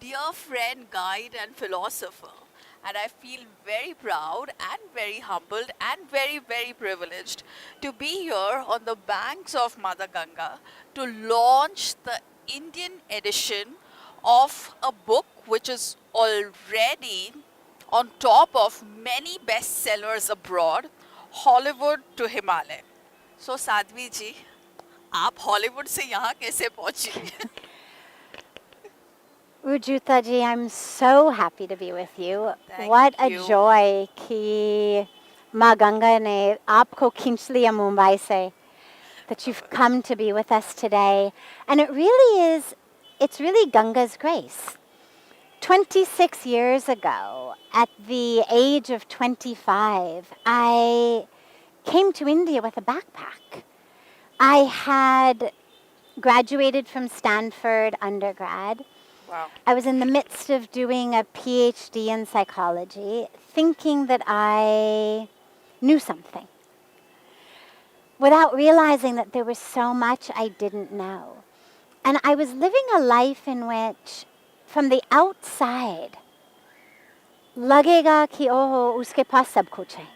dear friend, guide, and philosopher. And I feel very proud and very humbled and very, very privileged to be here on the banks of Mother Ganga to launch the Indian edition of a book which is already on top of many bestsellers abroad, Hollywood to Himalaya. So Sadhvi जी, आप Hollywood से यहाँ कैसे पहुँची? Rujuta ji, I'm so happy to be with you. Thank What you. a joy कि माँ गंगा ने आपको खींच लिया मुंबई से, that you've come to be with us today. And it's really Ganga's grace. 26 years ago, at the age of 25, I came to India with a backpack. I had graduated from Stanford undergrad. Wow. I was in the midst of doing a PhD in psychology, thinking that I knew something, without realizing that there was so much I didn't know. And I was living a life in which, from the outside, lagega ki oh, uske paas sab kuch hai.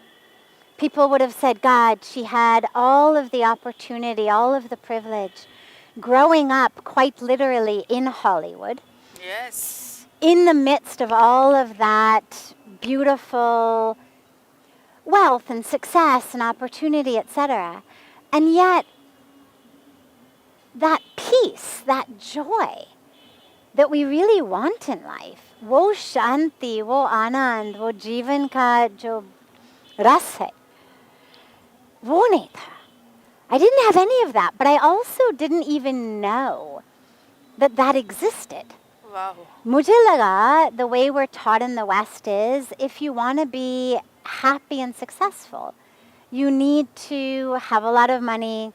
People would have said, God, she had all of the opportunity, all of the privilege, growing up quite literally in Hollywood. Yes. In the midst of all of that beautiful wealth and success and opportunity, etc. And yet, that peace, that joy that we really want in life, wo shanti, wo anand, wo जीवन का जो रस है, वो नहीं था. I didn't have any of that, but I also didn't even know that that existed. Wow. मुझे लगा, the way we're taught in the West is, if you want to be happy and successful, you need to have a lot of money,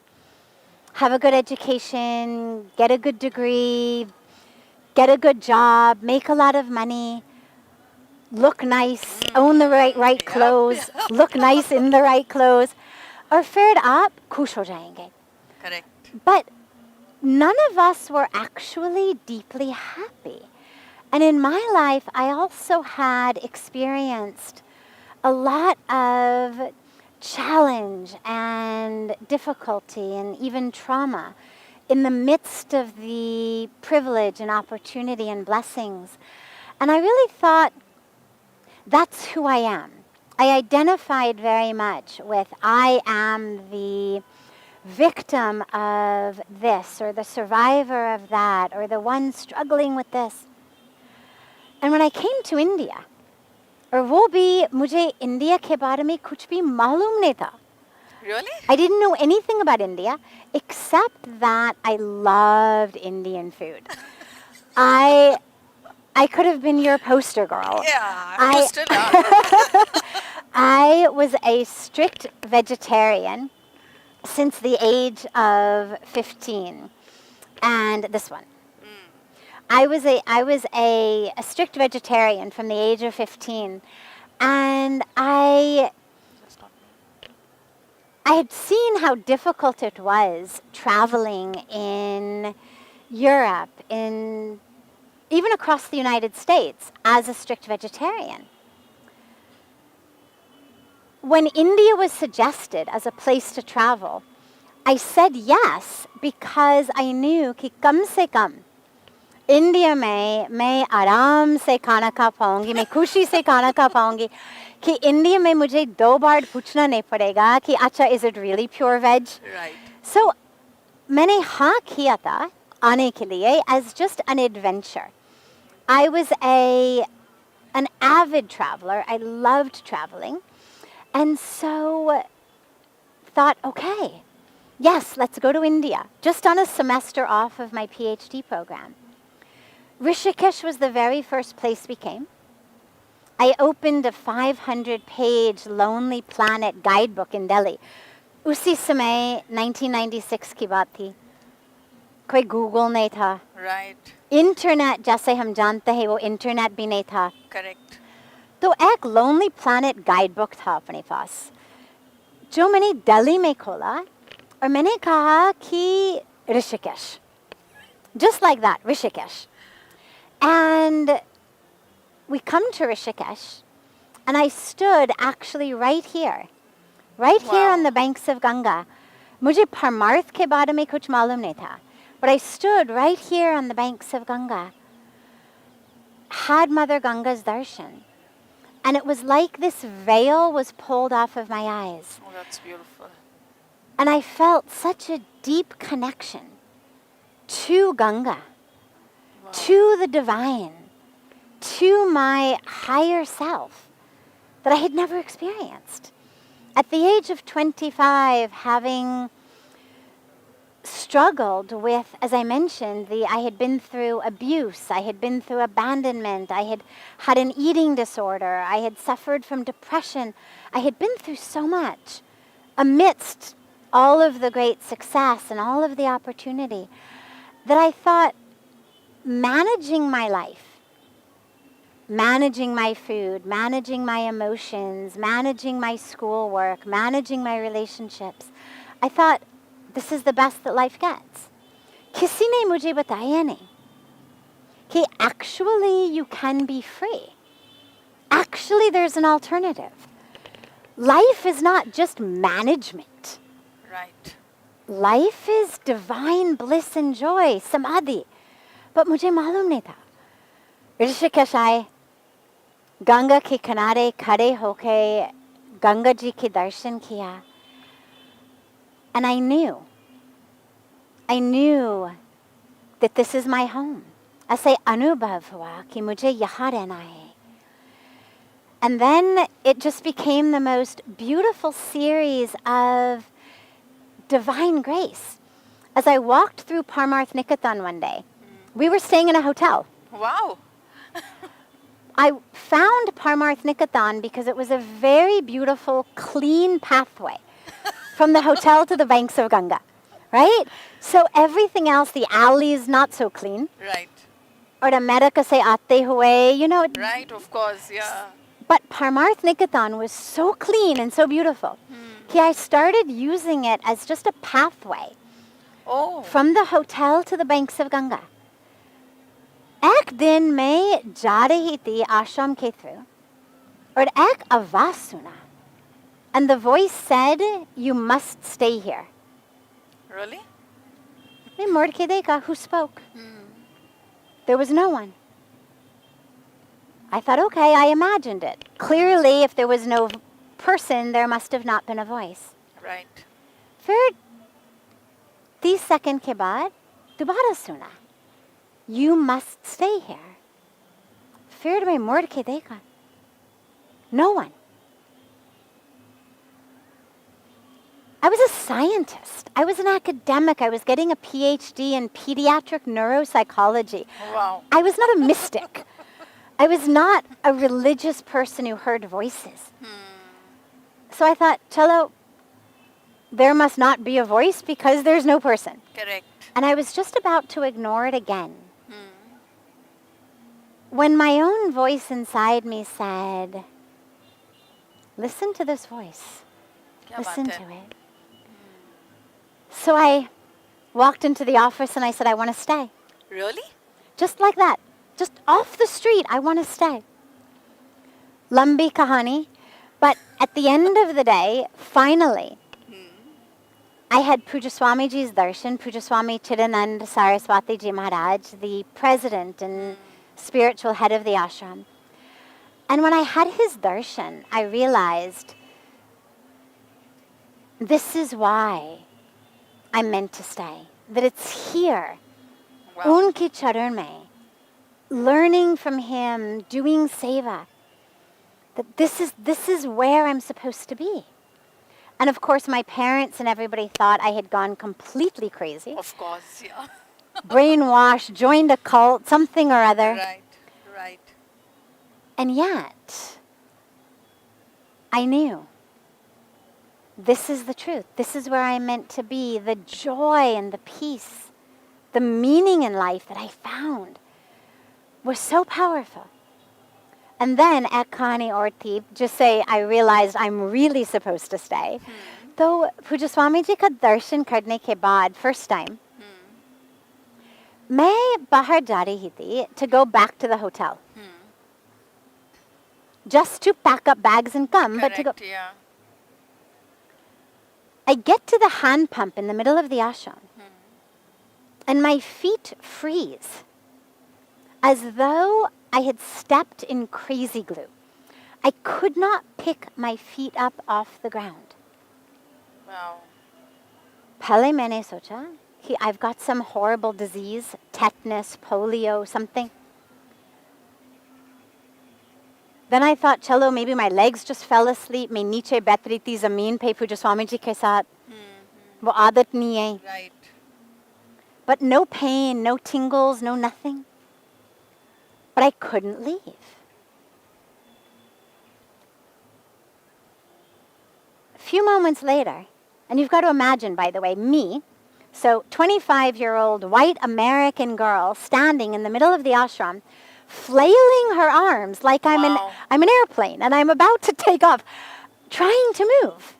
have a good education, get a good degree, get a good job, make a lot of money, look nice, own the right clothes, look nice in the right clothes, और फिर आप खुश हो जाएंगे. Correct. But none of us were actually deeply happy. And in my life, I also had experienced a lot of challenge and difficulty and even trauma in the midst of the privilege and opportunity and blessings. And I really thought, that's who I am. I identified very much with, I am the victim of this, or the survivor of that, or the one struggling with this. And when I came to India, और वो भी मुझे India के बारे में कुछ भी मालूम नहीं था. Really? I didn't know anything about India except that I loved Indian food. I could have been your poster girl. Yeah, I'm still not. I was a strict vegetarian since the age of 15. And this one. I was a strict vegetarian from the age of 15. And I had seen how difficult it was traveling in Europe, even across the United States, as a strict vegetarian. When India was suggested as a place to travel, I said yes because I knew कि कम से come India में मैं आराम से खाना खा पाऊंगी, मैं खुशी से खाना खा पाऊंगी, कि इंडिया में मुझे 2 बार पूछना नहीं पड़ेगा कि अच्छा, is it really pure veg? Right. So मैंने हाँ किया था आने के लिए as just an adventure. I was an avid traveler. I loved traveling. And so thought, okay, yes, let's go to India, just on a semester off of my PhD program. Rishikesh was the very first place we came. I opened a 500-page Lonely Planet guidebook in Delhi. उसी समय 1996 की बात थी. कोई Google नहीं था. Right. Internet जैसे हम जानते हैं वो इंटरनेट भी नहीं था. Correct. तो एक Lonely Planet guidebook था अपने पास, जो मैंने दिल्ली में खोला और मैंने कहा कि Rishikesh. Just like that, Rishikesh. And we come to Rishikesh, and I stood actually right here on the banks of Ganga. मुझे परमार्थ के बारे में कुछ मालूम नहीं था. But I stood right here on the banks of Ganga, had Mother Ganga's darshan. And it was like this veil was pulled off of my eyes. Oh, that's beautiful. And I felt such a deep connection to Ganga, to the divine, to my higher self that I had never experienced. At the age of 25, having struggled with, as I mentioned, I had been through abuse, I had been through abandonment, I had had an eating disorder, I had suffered from depression, I had been through so much amidst all of the great success and all of the opportunity that I thought managing my life, managing my food, managing my emotions, managing my schoolwork, managing my relationships, I thought, this is the best that life gets. किसी ने मुझे बताया नहीं कि actually you can be free. Actually there's an alternative. Life is not just management. Right. Life is divine bliss and joy, samadhi. But मुझे मालूम नहीं था. ऋषिकेश आए, गंगा के किनारे खड़े होके गंगा जी के दर्शन किया. And I knew that this is my home. ऐसे अनुभव हुआ कि मुझे यहाँ रहना है. And then it just became the most beautiful series of divine grace. As I walked through Parmarth Nikatan one day, we were staying in a hotel. Wow. I found Parmarth Nikatan because it was a very beautiful, clean pathway from the hotel to the banks of Ganga, right? So everything else, the alley is not so clean. Right. Or America se aate hue, you know. Right, of course, yeah. But Parmarth Nikatan was so clean and so beautiful. I started using it as just a pathway from the hotel to the banks of Ganga. एक दिन मैं जा रही थी आश्रम के through, और एक आवाज सुना. And the voice said, you must stay here. Really? मैं मुड़ के देखा, who spoke? There was no one. I thought, okay, I imagined it. Clearly, if there was no person, there must have not been a voice. Right. फिर 30 second के बाद दोबारा सुना, you must stay here. फिर मैं मुड़ के देखा, no one. I was a scientist. I was an academic. I was getting a PhD in pediatric neuropsychology. Wow. I was not a mystic. I was not a religious person who heard voices. So I thought, chalo, there must not be a voice because there's no person. Correct. And I was just about to ignore it again. When my own voice inside me said, listen to this voice. Listen to it. So I walked into the office and I said, I want to stay. Really? Just like that. Just off the street, I want to stay. Lambi kahani. But at the end of the day, finally, I had Puja Swamiji's darshan, Puja Swami Chidanand Saraswati Ji Maharaj, the president and spiritual head of the ashram. And when I had his darshan, I realized this is why I'm meant to stay. That it's here, unki charan mein, learning from him, doing seva. That this is where I'm supposed to be. And of course, my parents and everybody thought I had gone completely crazy. Of course, yeah. Brainwashed, joined a cult, something or other. Right, right. And yet, I knew this is the truth. This is where I'm meant to be. The joy and the peace, the meaning in life that I found was so powerful. And then at Kani Orti, just say I realized I'm really supposed to stay. तो पूज्य स्वामी जी का दर्शन करने के बाद first time, मैं बाहर जा रही थी to go back to the hotel. Just to pack up bags and come, but to go. Correct, yeah. I get to the hand pump in the middle of the ashram, and my feet freeze, as though I had stepped in crazy glue. I could not pick my feet up off the ground. Wow. Pehle maine socha कि I've got some horrible disease, tetanus, polio, something. Then I thought, chalo, maybe my legs just fell asleep. मैं नीचे बैठ रही थी ज़मीन पे पूज्य स्वामी जी के साथ. वो आदत नहीं है. Right. But no pain, no tingles, no nothing. But I couldn't leave. A few moments later, and you've got to imagine, by the way, me, so 25-year-old white American girl standing in the middle of the ashram, flailing her arms like I'm an airplane and I'm about to take off, trying to move.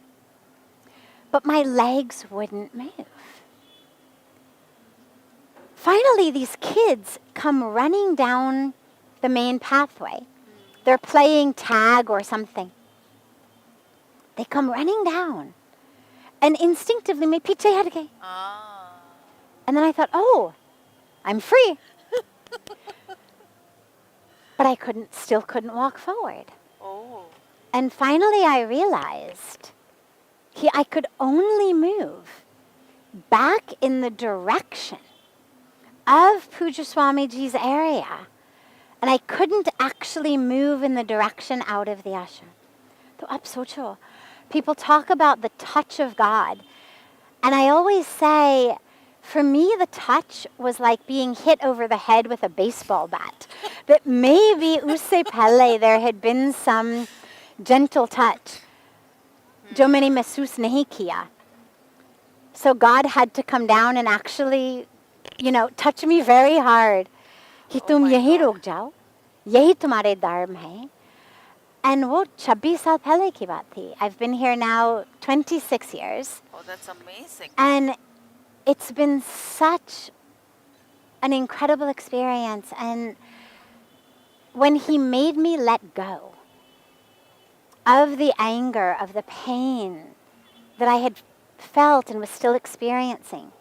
But my legs wouldn't move. Finally, these kids come running down the main pathway. They're playing tag or something. They come running down. And instinctively, my piche har gaye. And then I thought, oh, I'm free. But I still couldn't walk forward. Oh. And finally I realized I could only move back in the direction of Pujya Swamiji's area. And I couldn't actually move in the direction out of the ashram. To ab socho. People talk about the touch of God. And I always say, for me, the touch was like being hit over the head with a baseball bat. That maybe usse pehle there had been some gentle touch. Jo maine mahsoos nahi kiya. So God had to come down and actually, touch me very hard. Ki tum yahi ruk jao. Yahi tumhare dharm hai. And wo 26 saal pehle ki baat thi. I've been here now 26 years. Oh, that's amazing. And it's been such an incredible experience. And when he made me let go of the anger, of the pain that I had felt and was still experiencing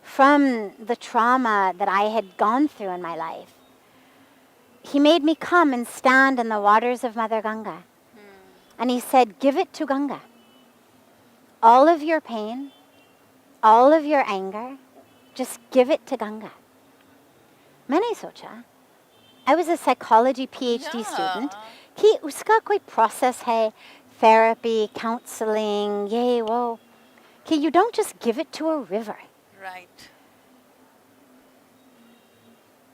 from the trauma that I had gone through in my life, he made me come and stand in the waters of Mother Ganga. And he said, give it to Ganga. All of your pain, all of your anger, just give it to Ganga. Maine socha, I was a psychology PhD student, कि उसका कोई process है, therapy, counseling, ye wo, कि you don't just give it to a river. Right.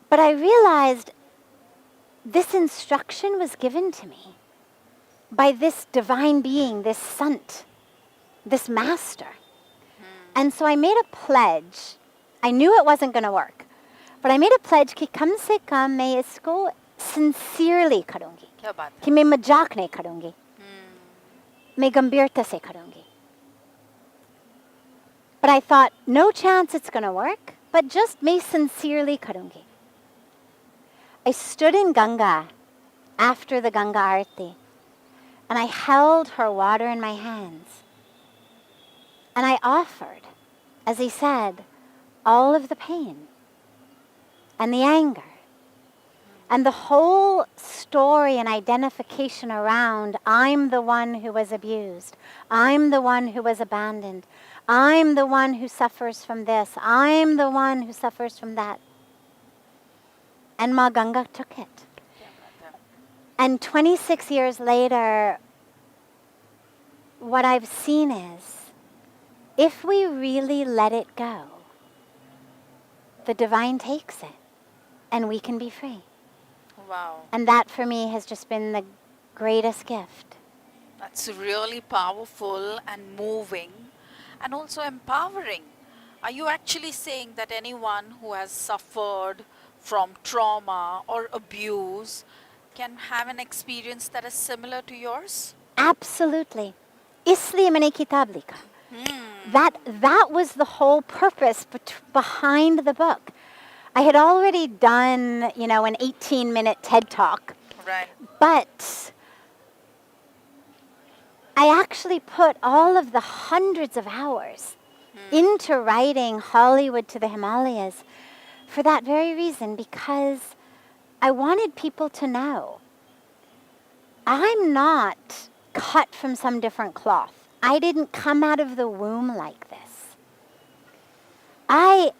But I realized this instruction was given to me by this divine being, this sant, this master. And so I made a pledge. I knew it wasn't going to work. But I made a pledge कि कम से कम मैं इसको sincerely करूँगी. क्या बात है? कि मैं मजाक नहीं करूँगी. मैं गंभीरता से करूँगी. But I thought, no chance it's going to work, but just मैं sincerely करूँगी. I stood in Ganga after the Ganga Aarti, and I held her water in my hands. And I offered, as he said, all of the pain and the anger and the whole story and identification around I'm the one who was abused. I'm the one who was abandoned. I'm the one who suffers from this. I'm the one who suffers from that. And Ma Ganga took it. And 26 years later, what I've seen is, if we really let it go, the divine takes it and we can be free. Wow. And that for me has just been the greatest gift. That's really powerful and moving and also empowering. Are you actually saying that anyone who has suffered from trauma or abuse can have an experience that is similar to yours? Absolutely. इसलिए मैंने किताब लिखा. That was the whole purpose behind the book. I had already done, an 18-minute TED Talk, Right. but I actually put all of the hundreds of hours into writing Hollywood to the Himalayas for that very reason, because I wanted people to know I'm not cut from some different cloth. I didn't come out of the womb like this. I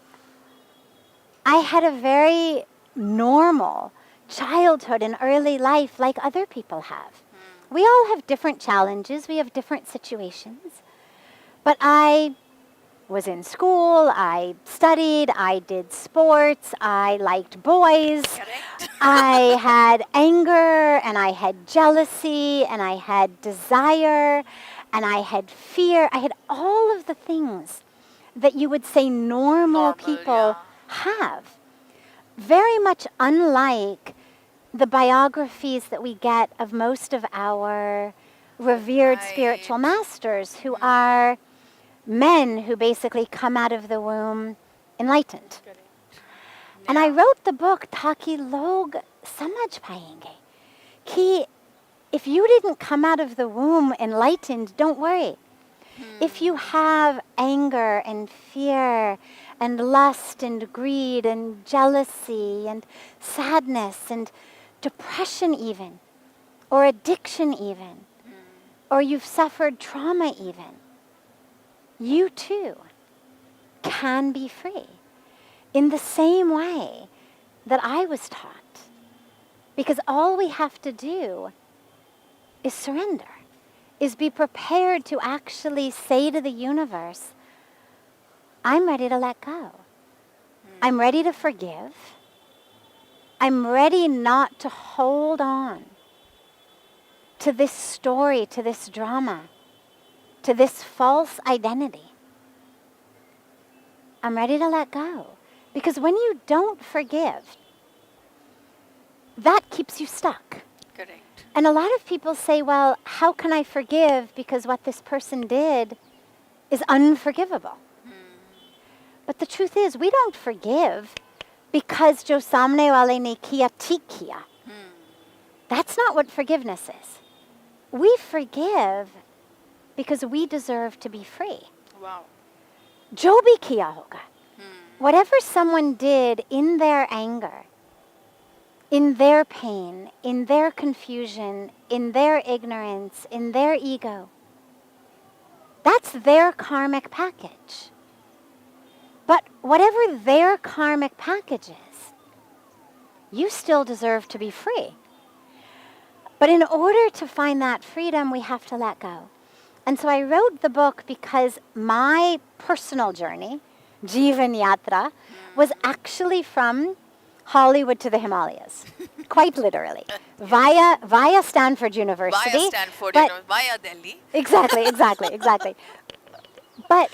had a very normal childhood and early life like other people have. We all have different challenges. We have different situations. But I was in school. I studied. I did sports. I liked boys. Correct. I had anger, and I had jealousy, and I had desire, and I had fear. I had all of the things that you would say normal people have. Very much unlike the biographies that we get of most of our revered spiritual masters, who are men who basically come out of the womb enlightened. Correct. And I wrote the book Taki Log Samajh Payenge. Ki, if you didn't come out of the womb enlightened, don't worry. If you have anger and fear and lust and greed and jealousy and sadness and depression even, or addiction even, or you've suffered trauma even, you too can be free in the same way that I was taught. Because all we have to do is surrender, is be prepared to actually say to the universe, I'm ready to let go. I'm ready to forgive. I'm ready not to hold on to this story, to this drama, to this false identity. I'm ready to let go. Because when you don't forgive, that keeps you stuck. Correct. And a lot of people say, well, how can I forgive because what this person did is unforgivable? But the truth is, we don't forgive because jo samne wale ne kiya theek kiya. That's not what forgiveness is. We forgive because we deserve to be free. Wow. Jo bhi kiya hoga. Whatever someone did in their anger, in their pain, in their confusion, in their ignorance, in their ego, that's their karmic package. But whatever their karmic package is, you still deserve to be free. But in order to find that freedom, we have to let go. And so I wrote the book because my personal journey, Jivan Yatra, was actually from Hollywood to the Himalayas, quite literally, via Stanford University. Via Stanford, but via Delhi. Exactly. But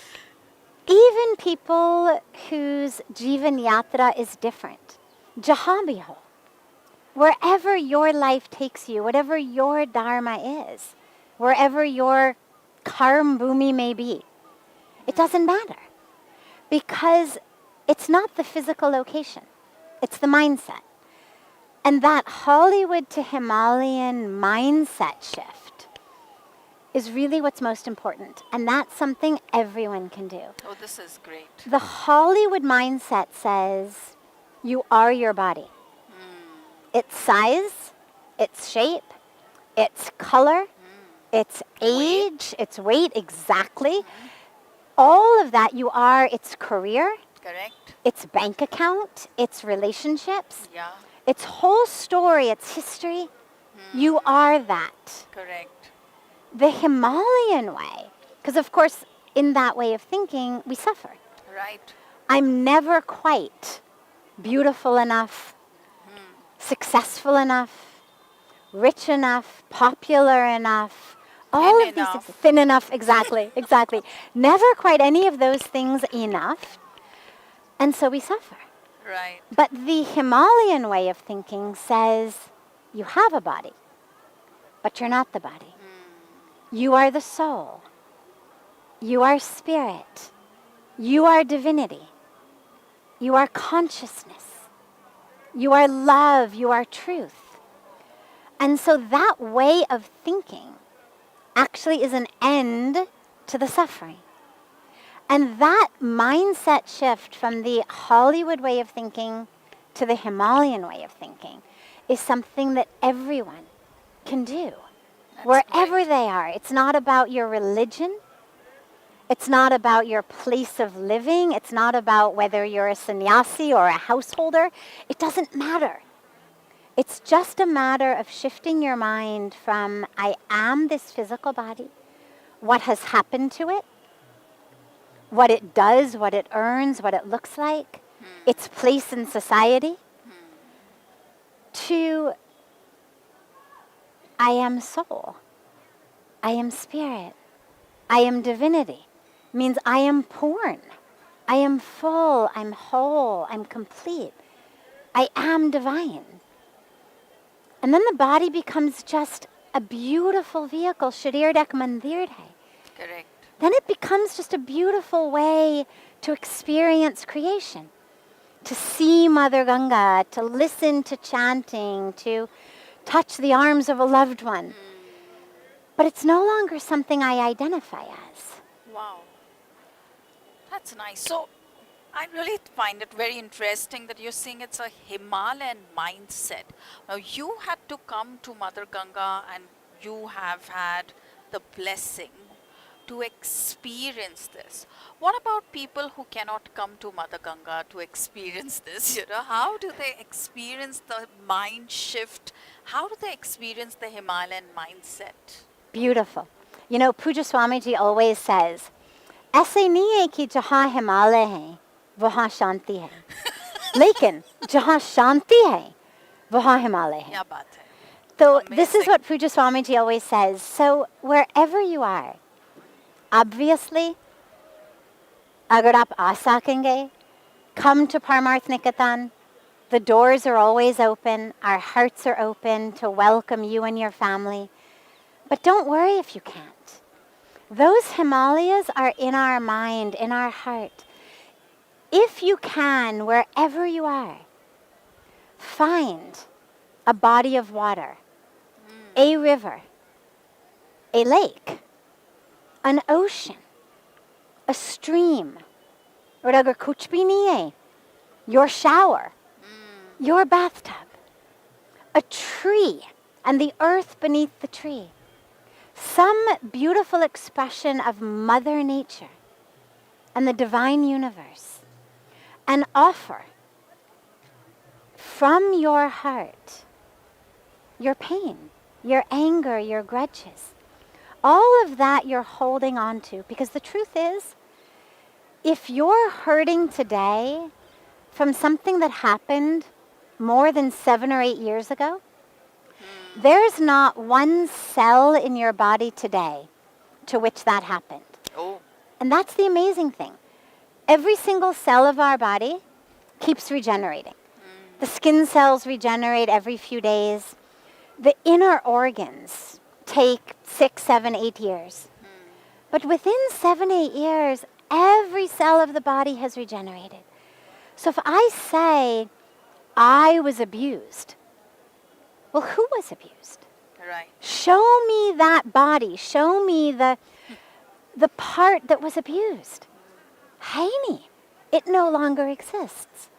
even people whose Jivan Yatra is different, jahan bhi ho, wherever your life takes you, whatever your dharma is, wherever your karm bhumi may be, it doesn't matter. Because it's not the physical location, it's the mindset. And that Hollywood to Himalayan mindset shift is really what's most important. And that's something everyone can do. Oh, this is great. The Hollywood mindset says you are your body. Its size, its shape, its color, its age, its weight, exactly. All of that, you are its career, Correct. its bank account, its relationships, Yeah. its whole story, its history. You are that. Correct. The Himalayan way, because of course, in that way of thinking, we suffer. Right. I'm never quite beautiful enough, successful enough, rich enough, popular enough, all of enough. these thin enough, exactly. Never quite any of those things enough. And so we suffer. Right. But the Himalayan way of thinking says you have a body, but you're not the body. You are the soul. You are spirit. You are divinity. You are consciousness. You are love. You are truth. And so that way of thinking actually is an end to the suffering. And that mindset shift from the Hollywood way of thinking to the Himalayan way of thinking is something that everyone can do, That's wherever great. they are. It's not about your religion. It's not about your place of living. It's not about whether you're a sannyasi or a householder. It doesn't matter. It's just a matter of shifting your mind from I am this physical body, what has happened to it, what it does, what it earns, what it looks like, its place in society, to I am soul, I am spirit, I am divinity. Means I am born, I am full, I'm whole, I'm complete, I am divine. And then the body becomes just a beautiful vehicle, sharir dak mandir hai. Correct. Then it becomes just a beautiful way to experience creation, to see Mother Ganga, to listen to chanting, to touch the arms of a loved one. But it's no longer something I identify as. Wow. That's nice. So I really find it very interesting that you're saying it's a Himalayan mindset. Now you had to come to Mother Ganga and you have had the blessing to experience this. What about people who cannot come to Mother Ganga to experience this? How do they experience the mind shift? How do they experience the Himalayan mindset? Beautiful. You know, Puja Swamiji always says, ऐसे नहीं है कि जहाँ हिमालय है वहाँ शांति है लेकिन जहाँ शांति है वहाँ हिमालय है. क्या बात है. So this is Amazing. what Puja Swamiji always says. So wherever you are, obviously, अगर आप आ सकेंगे, come to Parmarth Nikatan. The doors are always open. Our hearts are open to welcome you and your family. But don't worry if you can't. Those Himalayas are in our mind, in our heart. If you can, wherever you are, find a body of water, a river, a lake, an ocean, a stream, और अगर कुछ भी नहीं है, your shower, your bathtub, a tree, and the earth beneath the tree. Some beautiful expression of Mother Nature and the divine universe, and offer from your heart your pain, your anger, your grudges, all of that you're holding on to. Because the truth is, if you're hurting today from something that happened more than 7 or 8 years ago, there's not one cell in your body today to which that happened. Oh. And that's the amazing thing. Every single cell of our body keeps regenerating. The skin cells regenerate every few days. The inner organs take 6, 7, 8 years. But within 7, 8 years, every cell of the body has regenerated. So if I say, I was abused, well, who was abused? Right. Show me that body. Show me the part that was abused. Haini, it no longer exists.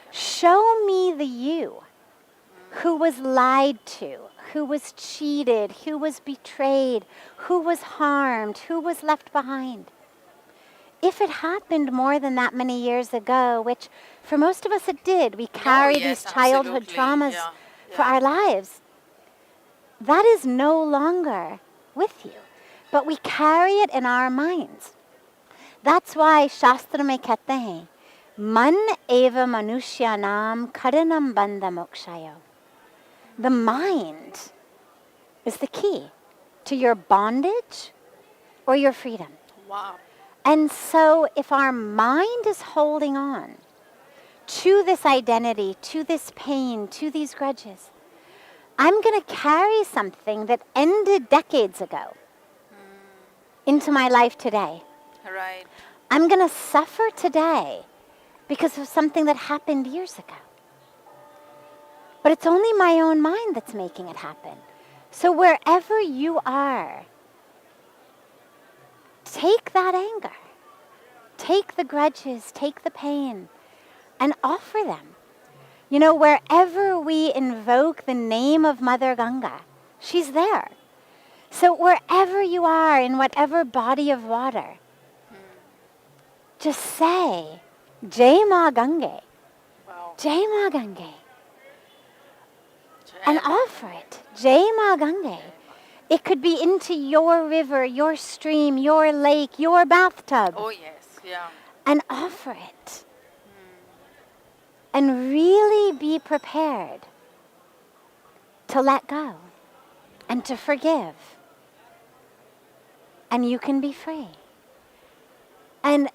Show me the you who was lied to, who was cheated, who was betrayed, who was harmed, who was left behind. If it happened more than that many years ago, which for most of us it did, we carry yes, these childhood absolutely. traumas Yeah, for yeah. our lives. That is no longer with you, but we carry it in our minds. That's why Shastra mein kehte hain, Man eva manushyanam karanam bandha mokshayo. The mind is the key to your bondage or your freedom. Wow. And so if our mind is holding on to this identity, to this pain, to these grudges, I'm going to carry something that ended decades ago into my life today. Right. I'm going to suffer today because of something that happened years ago. But it's only my own mind that's making it happen. So wherever you are, take that anger, take the grudges, take the pain, and offer them. You know, wherever we invoke the name of Mother Ganga, she's there. So wherever you are, in whatever body of water, just say, Jai Ma Gange, Wow. Jai Ma Gange, Jai and Ma. offer it. Jai Ma Gange. It could be into your river, your stream, your lake, your bathtub, Oh yes, yeah. and offer it. And really be prepared to let go and to forgive. And you can be free. And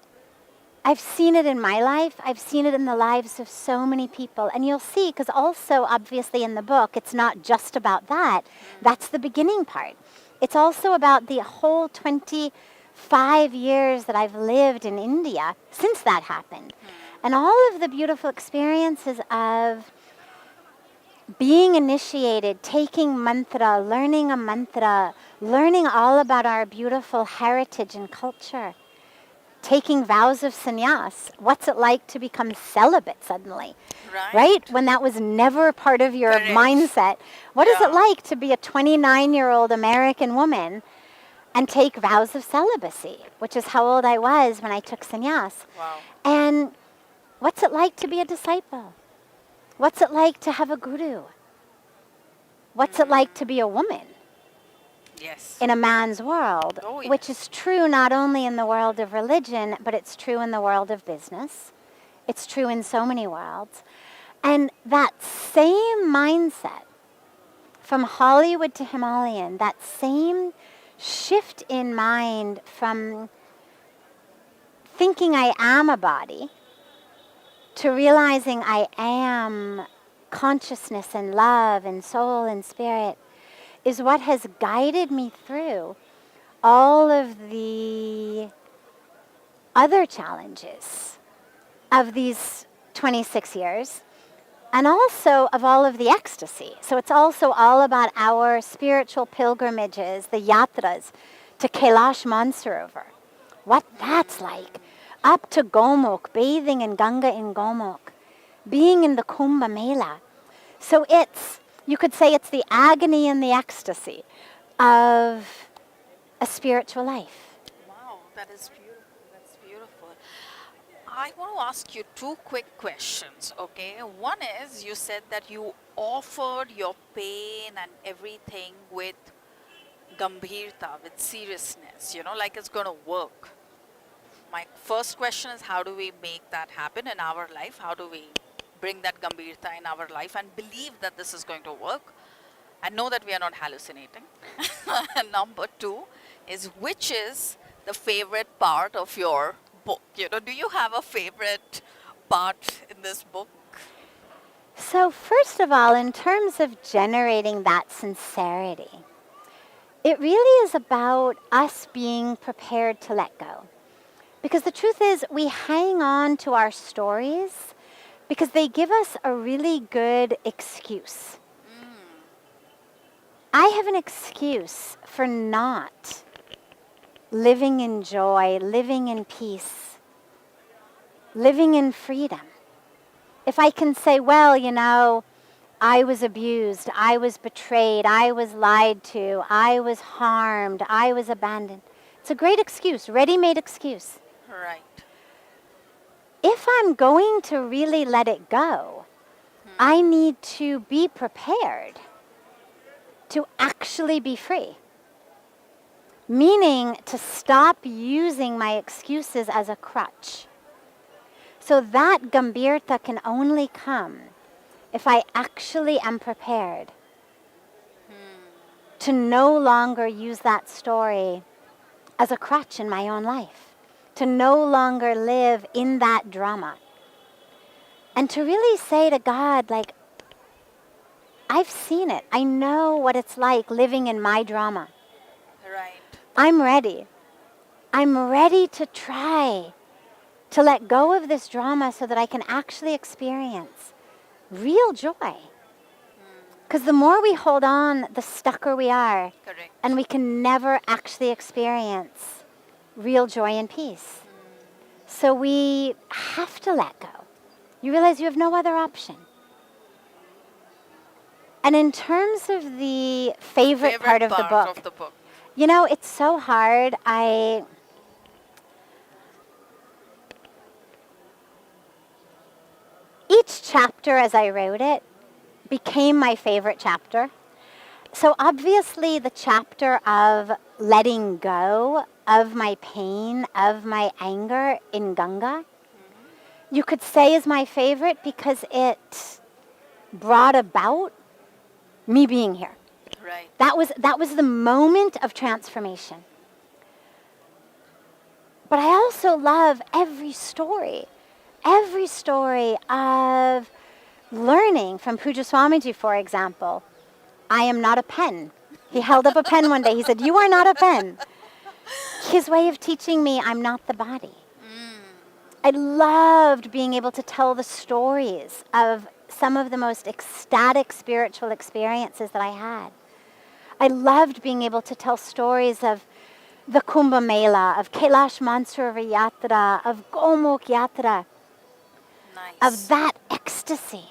I've seen it in my life. I've seen it in the lives of so many people. And you'll see, because also, obviously, in the book, it's not just about that. That's the beginning part. It's also about the whole 25 years that I've lived in India since that happened. And all of the beautiful experiences of being initiated, taking mantra, learning a mantra, learning all about our beautiful heritage and culture, taking vows of sannyas. What's it like to become celibate suddenly? Right? When that was never part of your Correct. mindset. What is Yeah. it like to be a 29-year-old American woman and take vows of celibacy, which is how old I was when I took sannyas? Wow. And what's it like to be a disciple? What's it like to have a guru? What's it like to be a woman Yes. in a man's world? Oh, Which yes. is true not only in the world of religion, but it's true in the world of business. It's true in so many worlds. And that same mindset from Hollywood to Himalayan, that same shift in mind from thinking I am a body to realizing I am consciousness and love and soul and spirit is what has guided me through all of the other challenges of these 26 years and also of all of the ecstasy. So it's also all about our spiritual pilgrimages, the yatras, to Kailash Mansarovar. What that's like. Up to Gomukh, bathing in Ganga in Gomukh, being in the Kumbh Mela. So it's, you could say it's the agony and the ecstasy of a spiritual life. Wow, that is beautiful. That's beautiful. I want to ask you two quick questions, okay? One is you said that you offered your pain and everything with gambhirta, with seriousness, like it's going to work. My first question is how do we make that happen in our life? How do we bring that gambhirta in our life and believe that this is going to work and know that we are not hallucinating? And number two is which is the favorite part of your book? Do you have a favorite part in this book? So first of all, in terms of generating that sincerity, it really is about us being prepared to let go. Because the truth is, we hang on to our stories because they give us a really good excuse. I have an excuse for not living in joy, living in peace, living in freedom. If I can say, well, I was abused, I was betrayed, I was lied to, I was harmed, I was abandoned. It's a great excuse, ready-made excuse. Right. If I'm going to really let it go, I need to be prepared to actually be free. Meaning to stop using my excuses as a crutch. So that gambhirta can only come if I actually am prepared to no longer use that story as a crutch in my own life. To no longer live in that drama. And to really say to God, like, I've seen it. I know what it's like living in my drama. Right. I'm ready. I'm ready to try to let go of this drama so that I can actually experience real joy, Because the more we hold on, the stucker we are. Correct. And we can never actually experience real joy and peace. So we have to let go. You realize you have no other option. And in terms of the favorite part of the book, you know, it's so hard. Each chapter as I wrote it became my favorite chapter. So obviously the chapter of letting go of my pain, of my anger in Ganga, you could say is my favorite because it brought about me being here. Right. That was the moment of transformation. But I also love every story of learning from Puja Swamiji, for example. I am not a pen. He held up a pen one day. He said, "You are not a pen." His way of teaching me I'm not the body. I loved being able to tell the stories of some of the most ecstatic spiritual experiences that I had. I loved being able to tell stories of the Kumbh Mela, of Kailash Mansarovar Yatra, of Gomukh Yatra, of that ecstasy.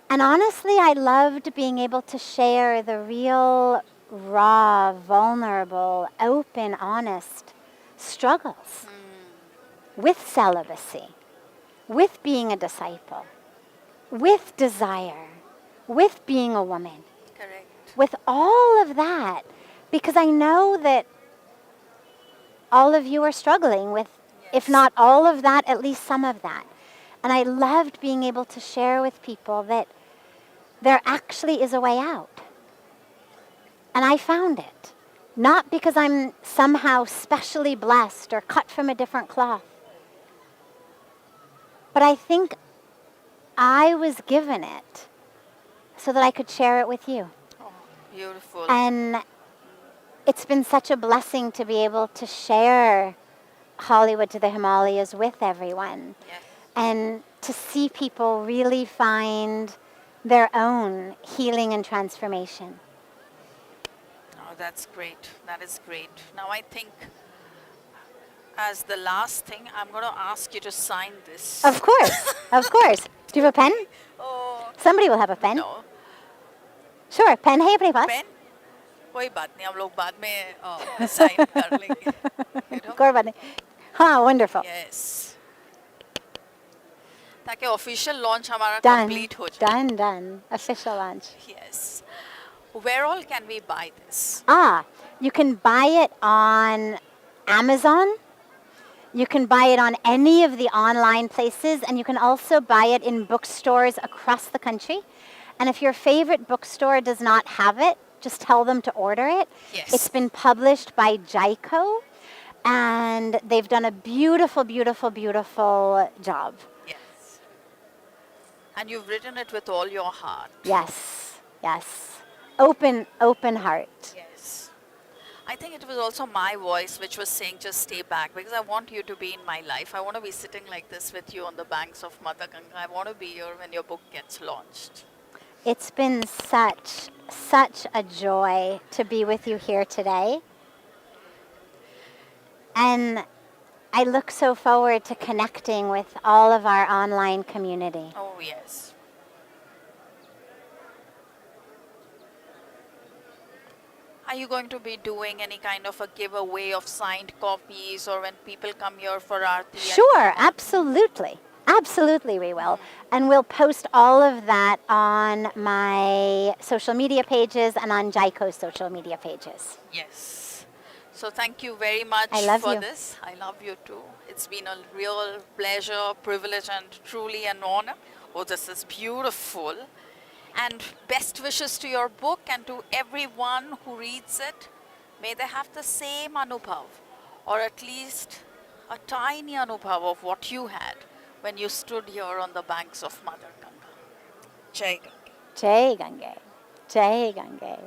And honestly, I loved being able to share the real, raw, vulnerable, open, honest struggles with celibacy, with being a disciple, with desire, with being a woman. Correct. With all of that, because I know that all of you are struggling with, if not all of that, at least some of that. And I loved being able to share with people that there actually is a way out. And I found it. Not because I'm somehow specially blessed or cut from a different cloth. But I think I was given it so that I could share it with you. Oh, beautiful. And it's been such a blessing to be able to share Hollywood to the Himalayas with everyone. Yes. And to see people really find their own healing and transformation. Oh, that's great. That is great. Now I think as the last thing, I'm going to ask you to sign this. Of course, of course. Do you have a pen? Oh, Somebody will have a pen. no. Sure, pen है अपने पास? Pen कोई बात नहीं हम लोग बाद में sign कर लेंगे you know? कोई बात नहीं. हाँ, wonderful. Yes. ताकि ऑफिशियल लॉन्च हमारा Done, कंप्लीट हो जाए. done. Official launch. Yes. Where all can we buy this? You can buy it on Amazon. You can buy it on any of the online places, and you can also buy it in bookstores across the country. And if your favorite bookstore does not have it, just tell them to order it. Yes. It's been published by Jaico, and they've done a beautiful, beautiful, beautiful job. Yes. And you've written it with all your heart. Yes, yes. Open heart. Yes. I think it was also my voice which was saying just stay back because I want you to be in my life. I want to be sitting like this with you on the banks of Mother Ganga. I want to be here when your book gets launched. It's been such a joy to be with you here today. And I look so forward to connecting with all of our online community. Oh, yes. Are you going to be doing any kind of a giveaway of signed copies or when people come here for Aarti? Sure, absolutely. Absolutely we will. And we'll post all of that on my social media pages and on Jaico's social media pages. Yes. So thank you very much I love for you. this. I love you too. It's been a real pleasure, privilege and truly an honor. Oh, this is beautiful. And best wishes to your book and to everyone who reads it. May they have the same anubhav or at least a tiny anubhav of what you had when you stood here on the banks of Mother Ganga. Jai Ganga. Jai Ganga. Jai Ganga.